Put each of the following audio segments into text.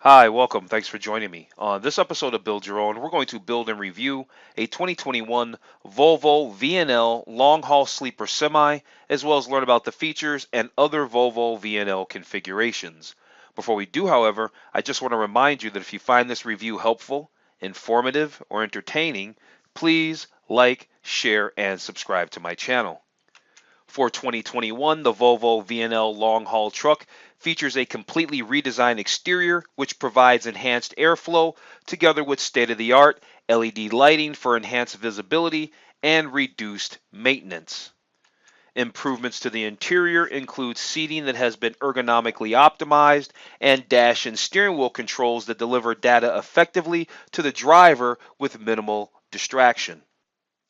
Hi, welcome. Thanks for joining me. On this episode of Build Your Own, we're going to build and review a 2021 Volvo VNL long haul sleeper semi, as well as learn about the features and other Volvo VNL configurations. Before we do, however, I just want to remind you that if you find this review helpful, informative, or entertaining, please like, share, and subscribe to my channel. For 2021, the Volvo VNL long haul truck features a completely redesigned exterior which provides enhanced airflow together with state-of-the-art LED lighting for enhanced visibility and reduced maintenance. Improvements to the interior include seating that has been ergonomically optimized and dash and steering wheel controls that deliver data effectively to the driver with minimal distraction.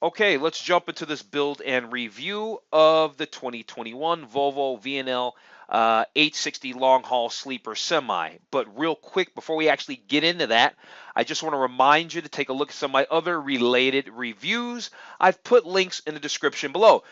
Okay, let's jump into this build and review of the 2021 Volvo VNL 860 long haul sleeper semi. But real quick, before we actually get into that, I just want to remind you to take a look at some of my other related reviews. I've put links in the description below.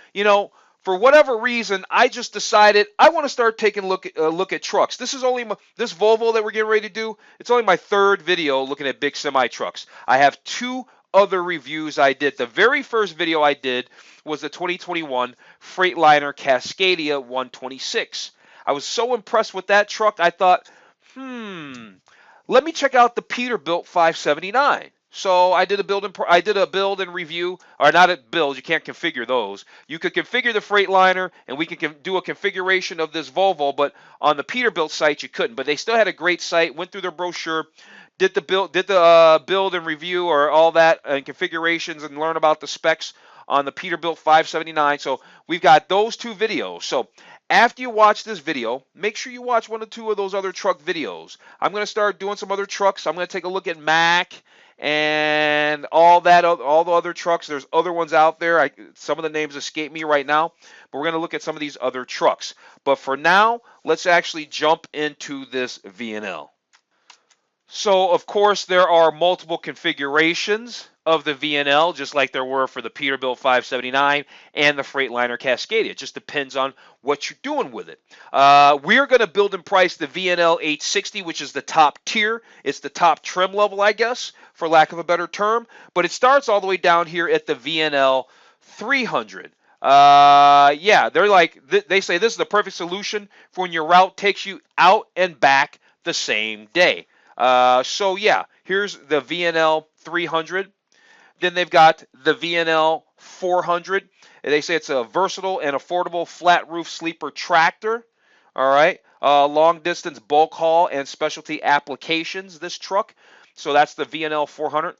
For whatever reason, I just decided I want to start taking a look at trucks. This is only this Volvo that we're getting ready to do. It's only my third video looking at big semi trucks. I have two other reviews I did. The very first video I did was the 2021 Freightliner Cascadia 126. I was so impressed with that truck, I thought, let me check out the Peterbilt 579. So I did a build and review, or not a build. You can't configure those. You could configure the Freightliner, and we could do a configuration of this Volvo. But on the Peterbilt site, you couldn't. But they still had a great site. Went through their brochure, did the build and review, or all that and configurations, and learn about the specs on the Peterbilt 579. So we've got those two videos. So after you watch this video, make sure you watch one or two of those other truck videos. I'm going to start doing some other trucks. I'm going to take a look at Mack and all the other trucks. There's other ones out there. Some of the names escape me right now, but we're going to look at some of these other trucks. But for now, let's actually jump into this VNL. So, of course, there are multiple configurations of the VNL, just like there were for the Peterbilt 579 and the Freightliner Cascadia. It just depends on what you're doing with it. We're going to build and price the VNL 860, which is the top tier. It's the top trim level, I guess, for lack of a better term. But it starts all the way down here at the VNL 300. Yeah, they say this is the perfect solution for when your route takes you out and back the same day. So yeah, here's the VNL 300. Then they've got the VNL 400. They say it's a versatile and affordable flat roof sleeper tractor. All right, long distance bulk haul and specialty applications. This truck. So that's the VNL 400.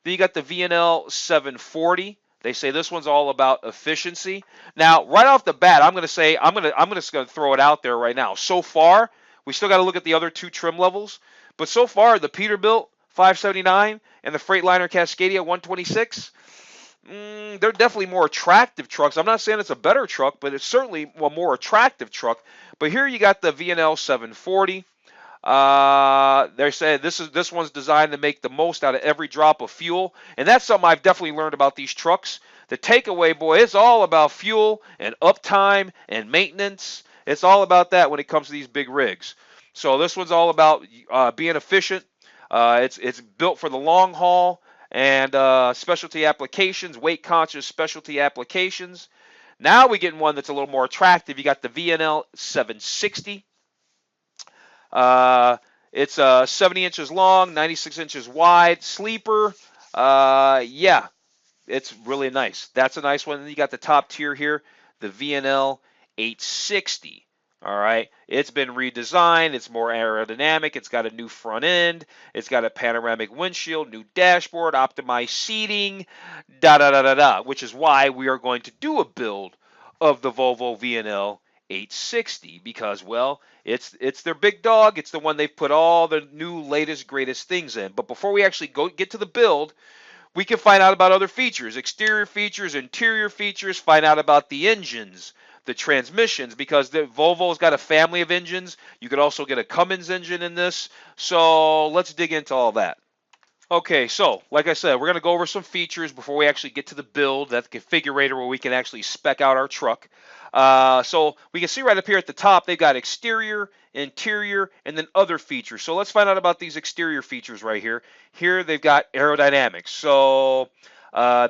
Then you got the VNL 740. They say this one's all about efficiency. Now, right off the bat, I'm just gonna throw it out there right now. So far, we still got to look at the other two trim levels. But so far, the Peterbilt 579 and the Freightliner Cascadia 126, they're definitely more attractive trucks. I'm not saying it's a better truck, but it's certainly a more attractive truck. But here you got the VNL 740. They say this one's designed to make the most out of every drop of fuel, and that's something I've definitely learned about these trucks. The takeaway, boy, it's all about fuel and uptime and maintenance. It's all about that when it comes to these big rigs. So this one's all about being efficient. It's built for the long haul and specialty applications, weight conscious specialty applications. Now we get one that's a little more attractive. You got the VNL 760. It's 70 inches long, 96 inches wide, sleeper. Yeah, it's really nice. That's a nice one. Then you got the top tier here, the VNL 860. All right, it's been redesigned. It's more aerodynamic. It's got a new front end. It's got a panoramic windshield, new dashboard, optimized seating, which is why we are going to do a build of the Volvo VNL 860 because, well, it's their big dog. It's the one they've put all the new, latest, greatest things in. But before we actually get to the build, we can find out about other features, exterior features, interior features, find out about the engines, the transmissions, because the Volvo's got a family of engines. You could also get a Cummins engine in this. So let's dig into all that. Okay, so like I said, we're going to go over some features before we actually get to the build, that configurator where we can actually spec out our truck. So we can see right up here at the top, they've got exterior, interior, and then other features. So let's find out about these exterior features right here. Here they've got aerodynamics. So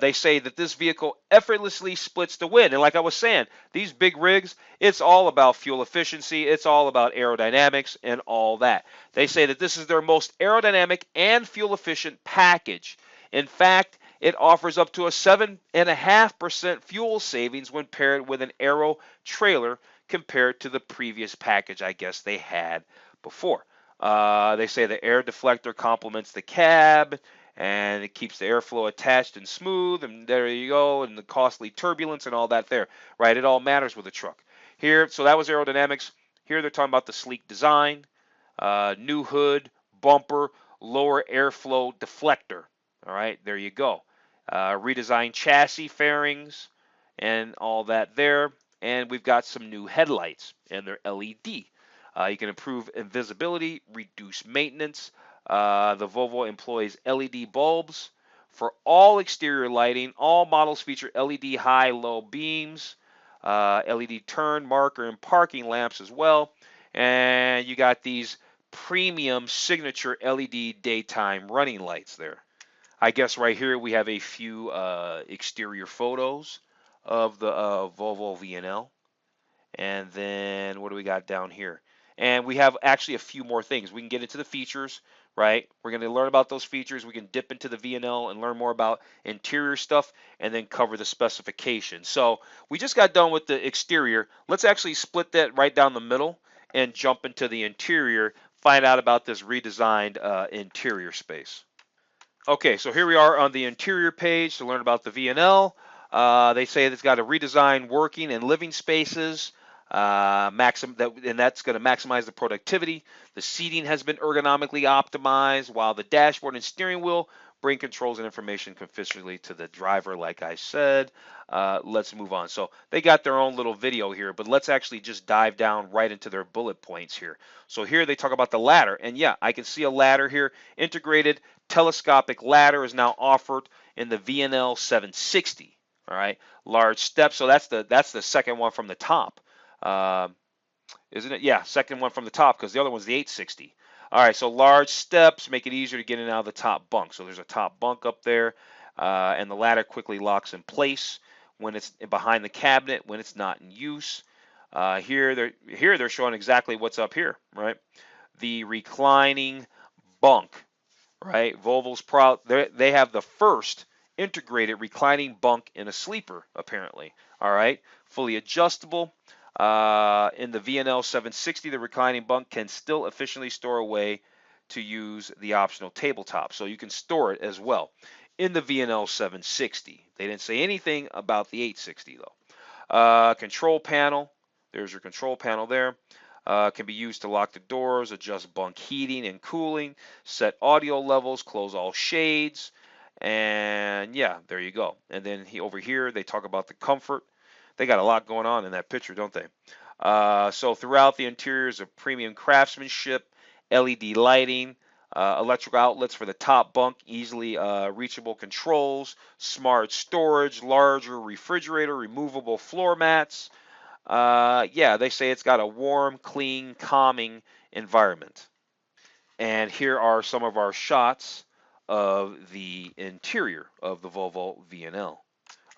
they say that this vehicle effortlessly splits the wind. And like I was saying, these big rigs, it's all about fuel efficiency. It's all about aerodynamics and all that. They say that this is their most aerodynamic and fuel efficient package. In fact, it offers up to a 7.5% fuel savings when paired with an aero trailer compared to the previous package I guess they had before. They say the air deflector complements the cab and it keeps the airflow attached and smooth, and there you go, and the costly turbulence and all that there, right? It all matters with a truck. Here, so that was aerodynamics. Here they're talking about the sleek design, new hood, bumper, lower airflow deflector. All right, there you go. Redesigned chassis fairings and all that there. And we've got some new headlights, and they're LED. You can improve invisibility, reduce maintenance. The Volvo employs LED bulbs for all exterior lighting. All models feature LED high-low beams, LED turn, marker, and parking lamps as well. And you got these premium signature LED daytime running lights there. I guess right here we have a few exterior photos of the Volvo VNL. And then what do we got down here? And we have actually a few more things. We can get into the features, right? We're going to learn about those features. We can dip into the VNL and learn more about interior stuff and then cover the specifications. So we just got done with the exterior. Let's actually split that right down the middle and jump into the interior, find out about this redesigned interior space. Okay, so here we are on the interior page to learn about the VNL. They say it's got a redesigned working and living spaces, and that's going to maximize the productivity. The seating has been ergonomically optimized, while the dashboard and steering wheel bring controls and information confidentially to the driver, like I said. Let's move on. So they got their own little video here, but let's actually just dive down right into their bullet points here. So here they talk about the ladder, and yeah, I can see a ladder here. Integrated telescopic ladder is now offered in the VNL 760. All right, large steps. So that's the second one from the top. Uh, isn't it? Yeah, second one from the top because the other one's the 860. All right, so large steps make it easier to get in and out of the top bunk. So there's a top bunk up there, and the ladder quickly locks in place when it's behind the cabinet when it's not in use. Here they're showing exactly what's up here, right? The reclining bunk, right? Volvo's proud. They have the first integrated reclining bunk in a sleeper, apparently. All right, fully adjustable. In the VNL 760, the reclining bunk can still efficiently store away to use the optional tabletop. So you can store it as well in the VNL 760. They didn't say anything about the 860 though. Control panel. There's your control panel there. Can be used to lock the doors, adjust bunk heating and cooling, set audio levels, close all shades, and yeah, there you go. And then over here they talk about the comfort. They got a lot going on in that picture, don't they? So throughout the interiors of premium craftsmanship, LED lighting, electrical outlets for the top bunk, easily reachable controls, smart storage, larger refrigerator, removable floor mats. Yeah, they say it's got a warm, clean, calming environment. And here are some of our shots of the interior of the Volvo VNL.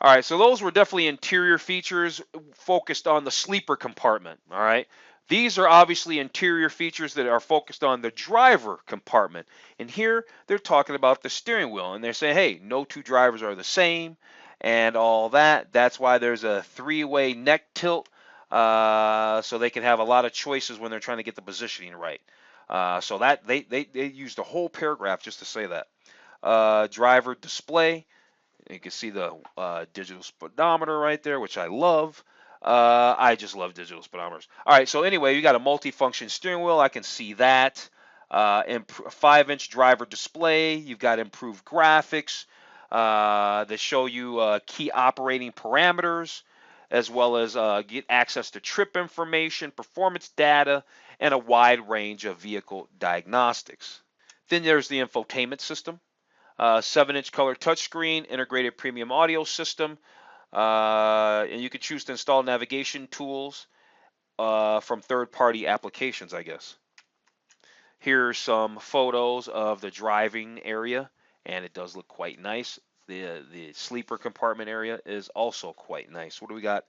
All right, so those were definitely interior features focused on the sleeper compartment. All right, these are obviously interior features that are focused on the driver compartment. And here they're talking about the steering wheel, and they're saying, hey, no two drivers are the same, and all that. That's why there's a three-way neck tilt, so they can have a lot of choices when they're trying to get the positioning right. So that they used a whole paragraph just to say that. Driver display. You can see the digital speedometer right there, which I love. I just love digital speedometers. All right, so anyway, you got a multi-function steering wheel. I can see that. 5-inch driver display. You've got improved graphics that show you key operating parameters, as well as get access to trip information, performance data, and a wide range of vehicle diagnostics. Then there's the infotainment system. 7-inch color touchscreen, integrated premium audio system, and you can choose to install navigation tools from third-party applications, I guess. Here's some photos of the driving area, and it does look quite nice. The sleeper compartment area is also quite nice. What do we got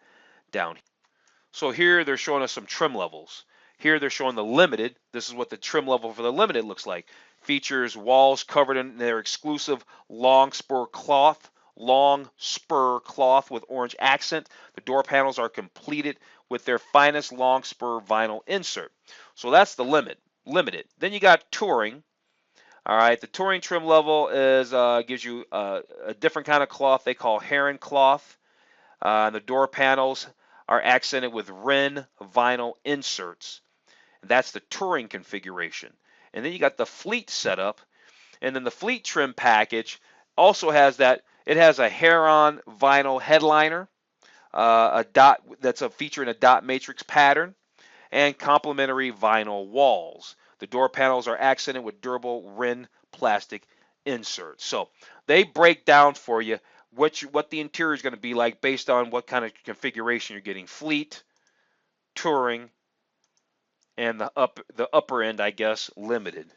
down here? So here they're showing us some trim levels. Here they're showing the limited. This is what the trim level for the limited looks like. Features walls covered in their exclusive long spur cloth with orange accent. The door panels are completed with their finest long spur vinyl insert. So that's the limited. Then you got touring. All right, the touring trim level is gives you a different kind of cloth they call heron cloth. The door panels are accented with Wren vinyl inserts. That's the touring configuration. And then you got the fleet setup, and then the fleet trim package also has that. It has a Heron vinyl headliner, a dot that's a feature in a dot matrix pattern, and complementary vinyl walls. The door panels are accented with durable Wren plastic inserts. So they break down for you what the interior is going to be like based on what kind of configuration you're getting: fleet, touring, and the upper end, I guess, limited.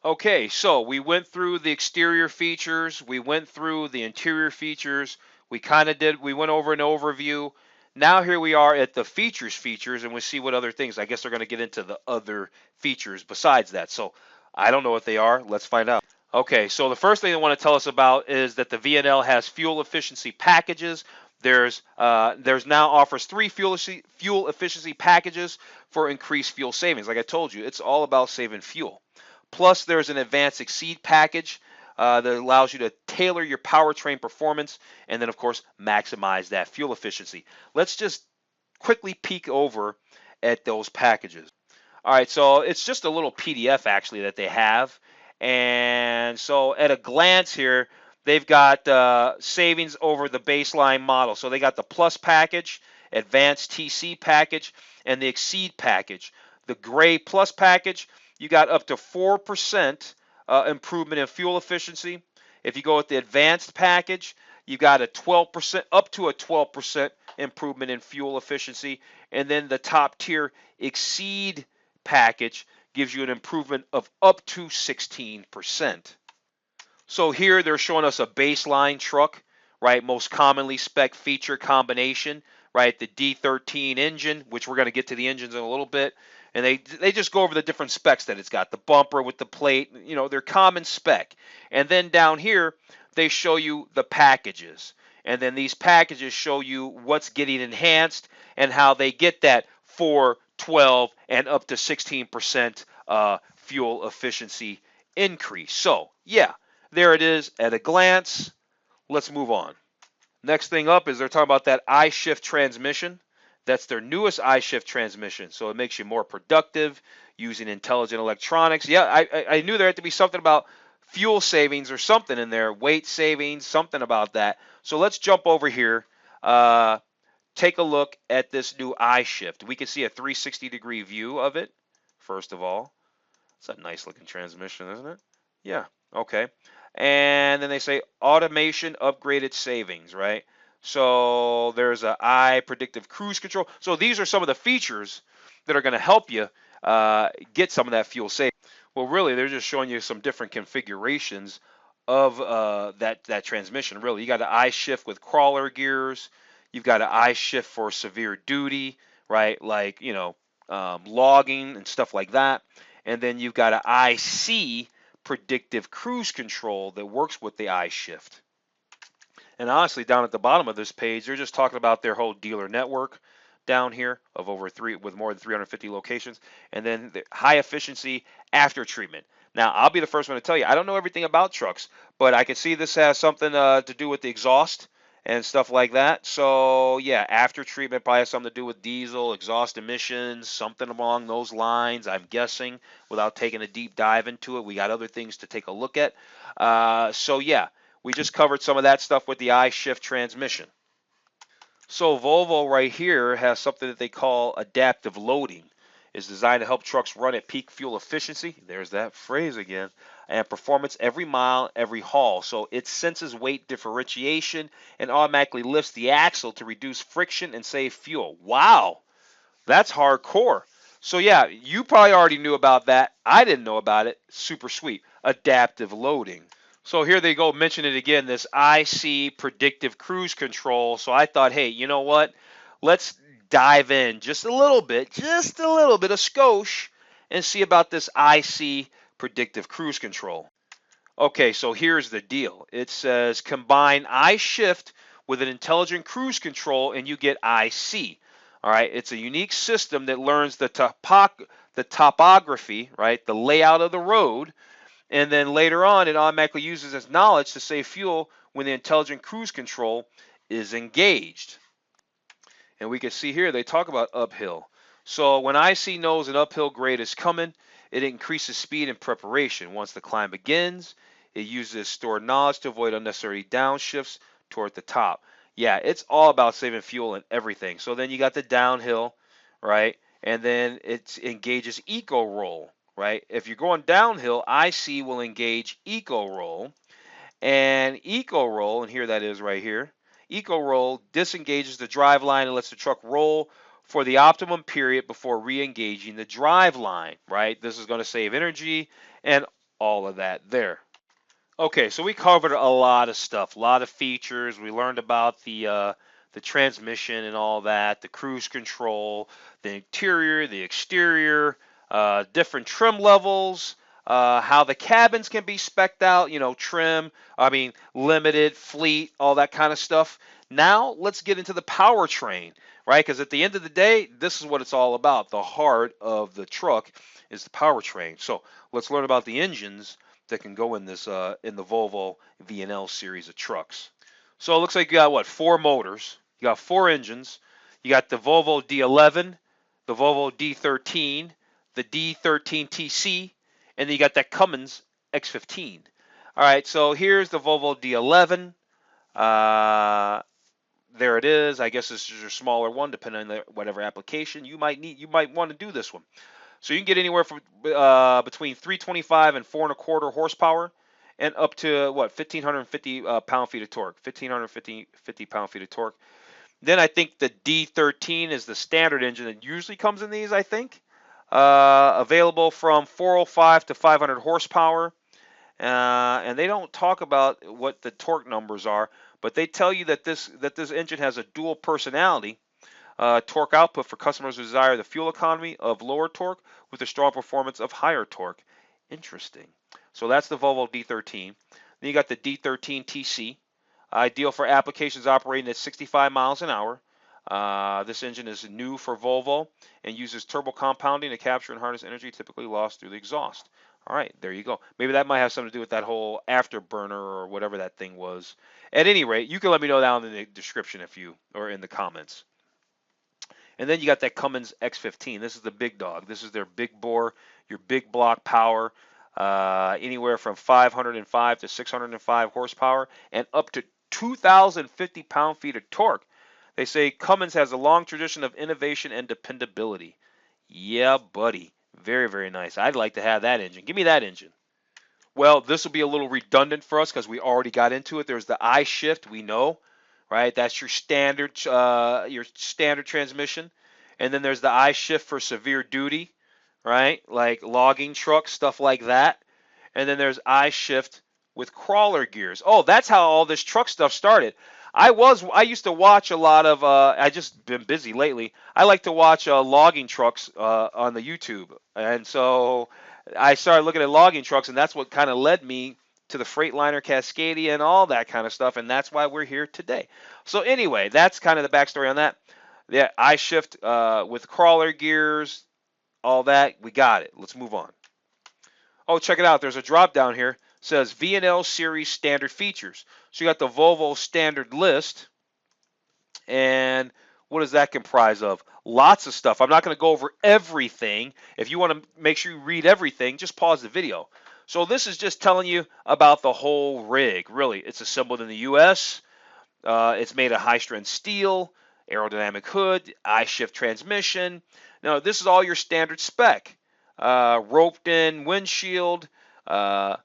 Okay, so we went through the exterior features, we went through the interior features, we went over an overview. Now here we are at the features, and we'll see what other things. I guess they're going to get into the other features besides that. So I don't know what they are. Let's find out. Okay, so the first thing they want to tell us about is that the VNL has fuel efficiency packages. There's now offers 3 fuel efficiency packages for increased fuel savings. Like I told you, it's all about saving fuel. Plus, there's an advanced exceed package that allows you to tailor your powertrain performance and then, of course, maximize that fuel efficiency. Let's just quickly peek over at those packages. All right, so it's just a little PDF actually that they have. And so at a glance here, they've got savings over the baseline model. So they got the Plus package, Advanced TC package, and the Exceed package. The Gray Plus package, you got up to 4% improvement in fuel efficiency. If you go with the Advanced package, you got a 12%, up to a 12% improvement in fuel efficiency. And then the top tier Exceed package gives you an improvement of up to 16%. So here they're showing us a baseline truck, right? Most commonly spec feature combination, right? The D13 engine, which we're going to get to the engines in a little bit. And they just go over the different specs that it's got. The bumper with the plate, you know, they're common spec. And then down here, they show you the packages. And then these packages show you what's getting enhanced and how they get that 4, 12, and up to 16% fuel efficiency increase. So, yeah, there it is at a glance. Let's move on. Next thing up is they're talking about that I-Shift transmission. That's their newest I-Shift transmission. So it makes you more productive using intelligent electronics. Yeah, I knew there had to be something about fuel savings or something in there, weight savings, something about that. So let's jump over here. Take a look at this new I-Shift. We can see a 360-degree view of it, first of all. It's a nice looking transmission, isn't it? Yeah, okay. And then they say automation upgraded savings, right? So there's a I predictive cruise control. So these are some of the features that are going to help you get some of that fuel savings. Well, really, they're just showing you some different configurations of that transmission. Really, you got an I-Shift with crawler gears. You've got an I-Shift for severe duty, right? Like, you know, logging and stuff like that. And then you've got an IC predictive cruise control that works with the I-Shift. And honestly, down at the bottom of this page, they're just talking about their whole dealer network down here of with more than 350 locations, and then the high efficiency after treatment. Now, I'll be the first one to tell you, I don't know everything about trucks, but I can see this has something to do with the exhaust and stuff like that. So yeah, after treatment probably has something to do with diesel, exhaust emissions, something along those lines, I'm guessing, without taking a deep dive into it. We got other things to take a look at. So yeah, we just covered some of that stuff with the I-Shift transmission. So Volvo right here has something that they call adaptive loading. Is designed to help trucks run at peak fuel efficiency. There's that phrase again. And performance every mile, every haul. So it senses weight differentiation and automatically lifts the axle to reduce friction and save fuel. Wow, that's hardcore. So yeah, you probably already knew about that. I didn't know about it. Super sweet. Adaptive loading. So here they go, mention it again, this IC predictive cruise control. So I thought, hey, you know what? Let's dive in just a little bit of skosh, and see about this IC predictive cruise control. Okay, so here's the deal. It says combine iShift with an intelligent cruise control and you get IC. All right, it's a unique system that learns the topography, right, the layout of the road, and then later on, it automatically uses its knowledge to save fuel when the intelligent cruise control is engaged. And we can see here they talk about uphill. So when IC knows an uphill grade is coming, it increases speed and preparation. Once the climb begins, it uses stored knowledge to avoid unnecessary downshifts toward the top. Yeah, it's all about saving fuel and everything. So then you got the downhill, right? And then it engages eco roll, right? If you're going downhill, IC will engage eco roll. And eco roll, and here that is right here. Eco roll disengages the drive line and lets the truck roll for the optimum period before re-engaging the drive line, right? This is going to save energy and all of that there. Okay, so we covered a lot of stuff, a lot of features. We learned about the transmission and all that, the cruise control, the interior, the exterior, different trim levels, how the cabins can be specced out, trim, I mean, limited, fleet, all that kind of stuff. Now, let's get into the powertrain, right? Because at the end of the day, this is what it's all about. The heart of the truck is the powertrain. So let's learn about the engines that can go in this in the Volvo VNL series of trucks. So it looks like you got what, 4 motors. You got 4 engines. You got the Volvo D11, the Volvo D13, the D13TC, and then you got that Cummins X15. All right, so here's the Volvo D11. There it is. I guess this is your smaller one, depending on whatever application you might need. You might want to do this one. So you can get anywhere from between 325 and 4.25 horsepower, and up to what, 1,550 pound-feet of torque. 1,550 pound-feet of torque. Then I think the D13 is the standard engine that usually comes in these. I think available from 405 to 500 horsepower. And they don't talk about what the torque numbers are, but they tell you that this engine has a dual personality. Torque output for customers who desire the fuel economy of lower torque with the strong performance of higher torque. Interesting. So that's the Volvo D13. Then you got the D13 TC, ideal for applications operating at 65 miles an hour. This engine is new for Volvo and uses turbo compounding to capture and harness energy typically lost through the exhaust. All right, there you go. Maybe that might have something to do with that whole afterburner or whatever that thing was. At any rate, you can let me know down in the description or in the comments. And then you got that Cummins X15. This is the big dog. This is their big bore, your big block power, anywhere from 505 to 605 horsepower and up to 2,050 pound-feet of torque. They say Cummins has a long tradition of innovation and dependability. Yeah, buddy. Very, very nice. I'd like to have that engine. Give me that engine. Well, this will be a little redundant for us because we already got into it. There's the iShift, we know, right? That's your standard transmission. And then there's the iShift for severe duty, right? Like logging trucks, stuff like that. And then there's iShift with crawler gears. Oh, that's how all this truck stuff started. I used to watch a lot of I just been busy lately. I like to watch logging trucks on the YouTube. And so I started looking at logging trucks, and that's what kind of led me to the Freightliner Cascadia and all that kind of stuff, and that's why we're here today. So anyway, that's kind of the backstory on that. Yeah, iShift with crawler gears, all that, we got it. Let's move on. Oh, check it out. There's a drop down here. It says VNL Series Standard Features. So you got the Volvo Standard List, and what does that comprise of? Lots of stuff. I'm not going to go over everything. If you want to make sure you read everything, just pause the video. So this is just telling you about the whole rig. Really, it's assembled in the U.S. It's made of high-strength steel, aerodynamic hood, iShift transmission, Now, this is all your standard spec. Roped in windshield, uh,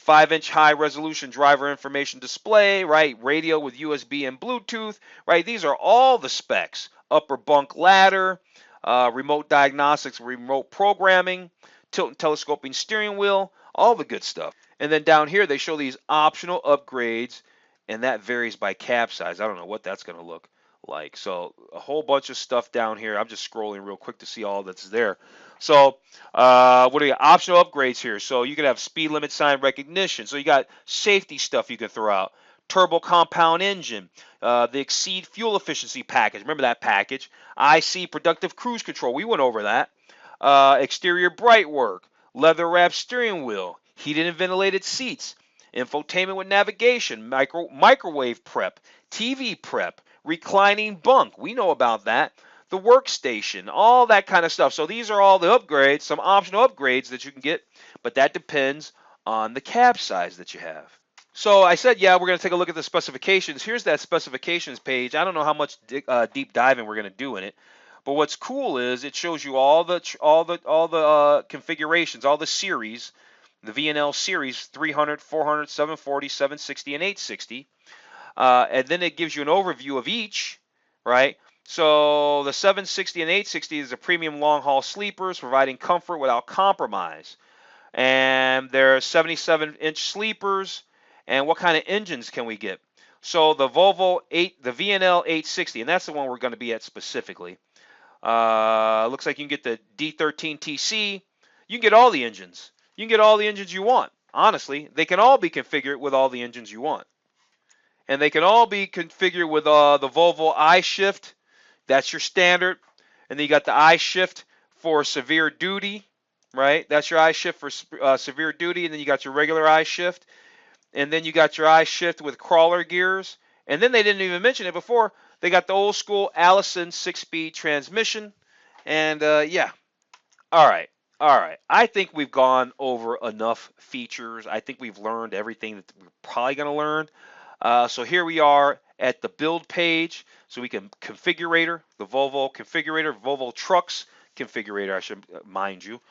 5-inch high resolution driver information display, right? Radio with USB and Bluetooth, right? These are all the specs. Upper bunk ladder, remote diagnostics, remote programming, tilt and telescoping steering wheel, all the good stuff. And then down here, they show these optional upgrades, and that varies by cab size. I don't know what that's going to look like. So a whole bunch of stuff down here. I'm just scrolling real quick to see all that's there. So what are your optional upgrades here? So you can have speed limit sign recognition. So you got safety stuff you can throw out. Turbo compound engine, the Exceed fuel efficiency package. Remember that package? IC productive cruise control. We went over that. Exterior bright work, leather wrapped steering wheel, heated and ventilated seats, infotainment with navigation, microwave prep, TV prep, reclining bunk. We know about that. The workstation, all that kind of stuff. So these are all the upgrades, some optional upgrades that you can get, but that depends on the cab size that you have. So I said, yeah, we're going to take a look at the specifications. Here's that specifications page. I don't know how much deep diving we're going to do in it, but what's cool is it shows you all the configurations, all the series, the VNL series 300, 400, 740, 760, and 860. And then it gives you an overview of each, right? So the 760 and 860 is a premium long haul sleepers, providing comfort without compromise. And they're 77-inch sleepers. And what kind of engines can we get? So the the VNL 860, and that's the one we're going to be at specifically. Looks like you can get the D13 TC. You can get all the engines. You can get all the engines you want. Honestly, they can all be configured with all the engines you want. And they can all be configured with the Volvo I-Shift. That's your standard. And then you got the I-Shift for severe duty, right? That's your I-Shift for severe duty. And then you got your regular I-Shift. And then you got your I-Shift with crawler gears. And then they didn't even mention it before. They got the old school Allison 6-speed transmission. And yeah, all right. All right. I think we've gone over enough features. I think we've learned everything that we're probably going to learn. So here we are at the build page. So we can configurator, the Volvo configurator, Volvo trucks configurator, I should mind you.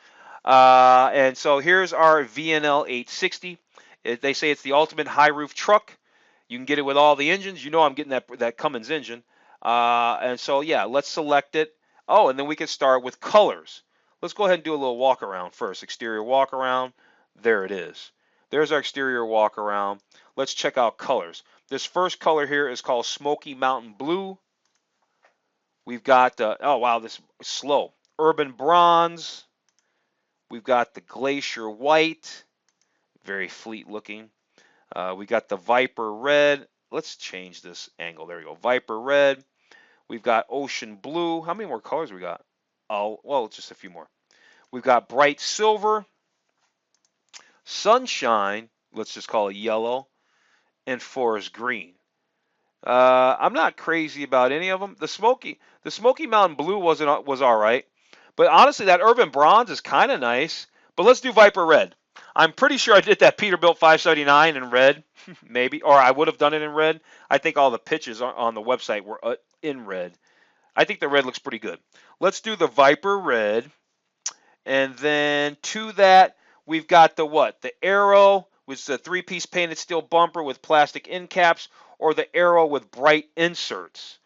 And so here's our VNL 860. They say it's the ultimate high roof truck. You can get it with all the engines. You know I'm getting that Cummins engine. And so, yeah, let's select it. Oh, and then we can start with colors. Let's go ahead and do a little walk around first. Exterior walk around. There it is. There's our exterior walk around. Let's check out colors. This first color here is called Smoky Mountain Blue. We've got, oh, wow, this is slow. Urban Bronze. We've got the Glacier White. Very fleet looking. We got the Viper Red. Let's change this angle. There we go. Viper Red. We've got Ocean Blue. How many more colors we got? Oh, well, just a few more. We've got Bright Silver, Sunshine, let's just call it yellow, and Forest Green. I'm not crazy about any of them. The Smoky Mountain Blue was all right, but honestly, that Urban Bronze is kind of nice. But let's do Viper Red. I'm pretty sure I did that Peterbilt 579 in red, maybe, or I would have done it in red. I think all the pitches on the website were in red. I think the red looks pretty good. Let's do the Viper Red. And then to that, we've got the what? The Arrow, which is a 3-piece painted steel bumper with plastic end caps, or the Arrow with bright inserts.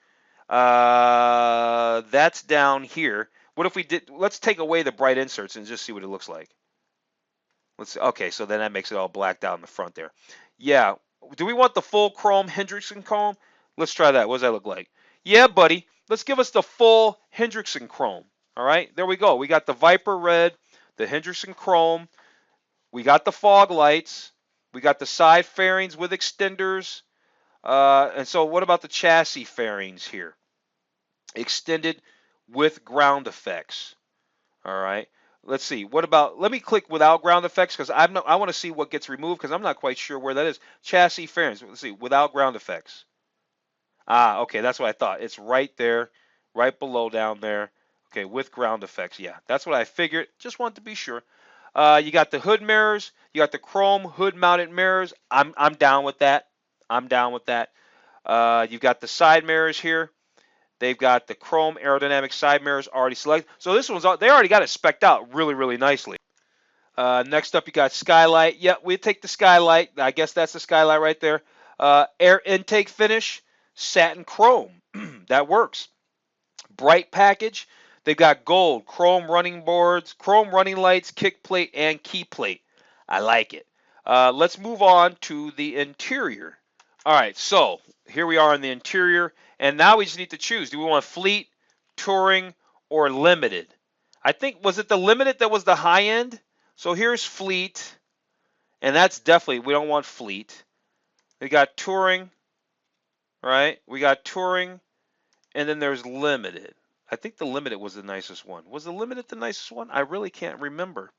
That's down here. What if we did, let's take away the bright inserts and just see what it looks like. Okay, so then that makes it all blacked out in the front there. Yeah, do we want the full chrome Hendrickson chrome? Let's try that. What does that look like? Yeah, buddy. Let's give us the full Hendrickson chrome. All right, there we go. We got the Viper Red, the Hendrickson chrome. We got the fog lights. We got the side fairings with extenders. And so what about the chassis fairings here? Extended with ground effects. All right. Let's see. What about, let me click without ground effects because I want to see what gets removed because I'm not quite sure where that is. Chassis fairings. Let's see. Without ground effects. Ah, okay. That's what I thought. It's right there, right below down there. Okay, with ground effects. Yeah, that's what I figured. Just wanted to be sure. You got the hood mirrors. You got the chrome hood mounted mirrors. I'm down with that. I'm down with that. You've got the side mirrors here. They've got the chrome aerodynamic side mirrors already selected. So this one's they already got it spec'd out really, really nicely. Next up, you got skylight. Yep, we take the skylight. I guess that's the skylight right there. Air intake finish, satin chrome. That works. Bright package. They've got gold, chrome running boards, chrome running lights, kick plate, and key plate. I like it. Let's move on to the interior. All right, so here we are in the interior, and now we just need to choose. Do we want fleet, touring, or limited? I think, was it the limited that was the high end? So here's fleet, and that's definitely, we don't want fleet. We got touring, right? We got touring, and then there's limited. I think the limited was the nicest one. Was the limited the nicest one? I really can't remember.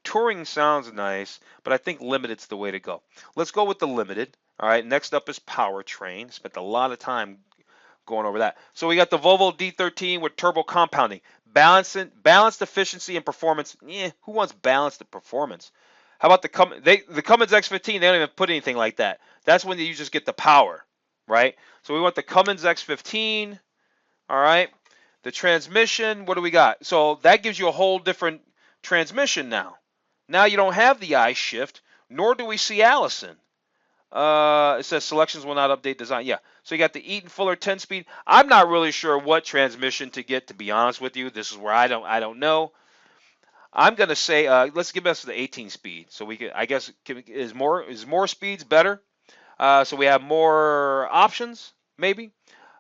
Touring sounds nice, but I think limited's the way to go. Let's go with the limited. All right, next up is powertrain. Spent a lot of time going over that. So we got the Volvo D13 with turbo compounding. Balanced efficiency and performance. Who wants balanced performance? How about the Cummins X15? They don't even put anything like that. That's when you just get the power, right? So we want the Cummins X15. All right. The transmission, what do we got? So that gives you a whole different transmission now. Now you don't have the I shift, nor do we see Allison. It says selections will not update design. Yeah. So you got the Eaton Fuller 10-speed. I'm not really sure what transmission to get, to be honest with you. This is where I don't know. I'm gonna say let's give us the 18-speed. So we could, I guess, is more speeds better? So we have more options, maybe.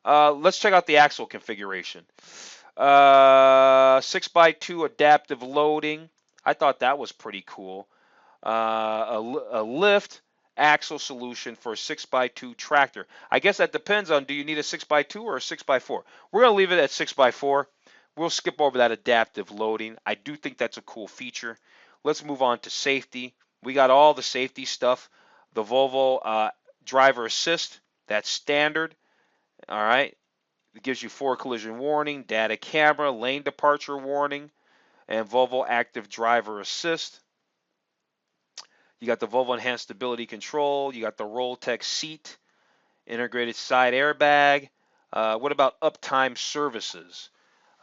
Let's check out the axle configuration. 6x2 adaptive loading. I thought that was pretty cool. A lift axle solution for a 6x2 tractor. I guess that depends on, do you need a 6x2 or a 6x4? We're going to leave it at 6x4. We'll skip over that adaptive loading. I do think that's a cool feature. Let's move on to safety. We got all the safety stuff. The Volvo driver assist, that's standard. All right. It gives you forward collision warning, data camera, lane departure warning, and Volvo active driver assist. You got the Volvo enhanced stability control. You got the Rolltech seat, integrated side airbag. What about uptime services?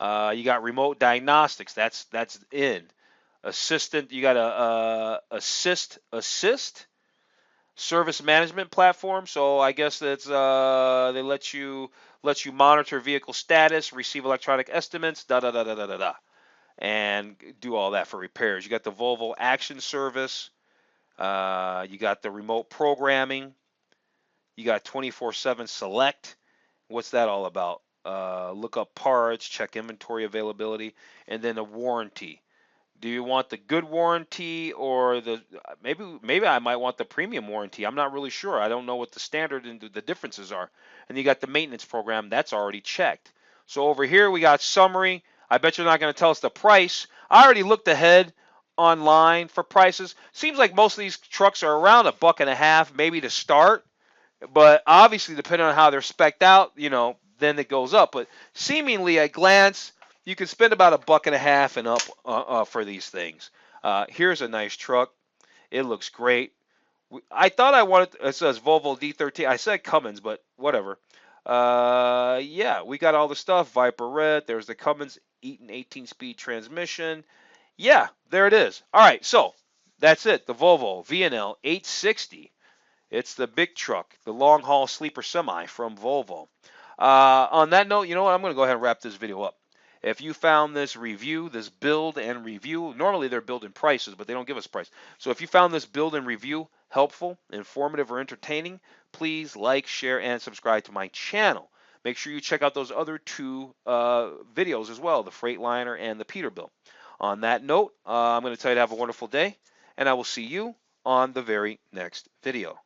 You got remote diagnostics. That's in. Assistant. You got a assist service management platform. So I guess that's they let you monitor vehicle status, receive electronic estimates, and do all that for repairs. You got the Volvo Action Service. You got the remote programming. You got 24/7 Select. What's that all about? Look up parts, check inventory availability, and then a warranty. Do you want the good warranty or the maybe I might want the premium warranty? I'm not really sure. I don't know what the standard and the differences are. And you got the maintenance program, that's already checked. So over here we got summary. I bet you're not going to tell us the price. I already looked ahead online for prices. Seems like most of these trucks are around $1.50 maybe to start. But obviously depending on how they're spec'd out, then it goes up. But seemingly at glance, you can spend about $1.50 and up for these things. Here's a nice truck. It looks great. I thought I wanted, it says Volvo D13. I said Cummins, but whatever. Yeah, we got all the stuff. Viper Red. There's the Cummins Eaton 18-speed transmission. Yeah, there it is. All right, so that's it. The Volvo VNL 860. It's the big truck, the long-haul sleeper semi from Volvo. On that note, you know what? I'm going to go ahead and wrap this video up. If you found this review, this build and review, normally they're building prices, but they don't give us price. So if you found this build and review helpful, informative, or entertaining, please like, share, and subscribe to my channel. Make sure you check out those other two videos as well, the Freightliner and the Peterbilt. On that note, I'm going to tell you to have a wonderful day, and I will see you on the very next video.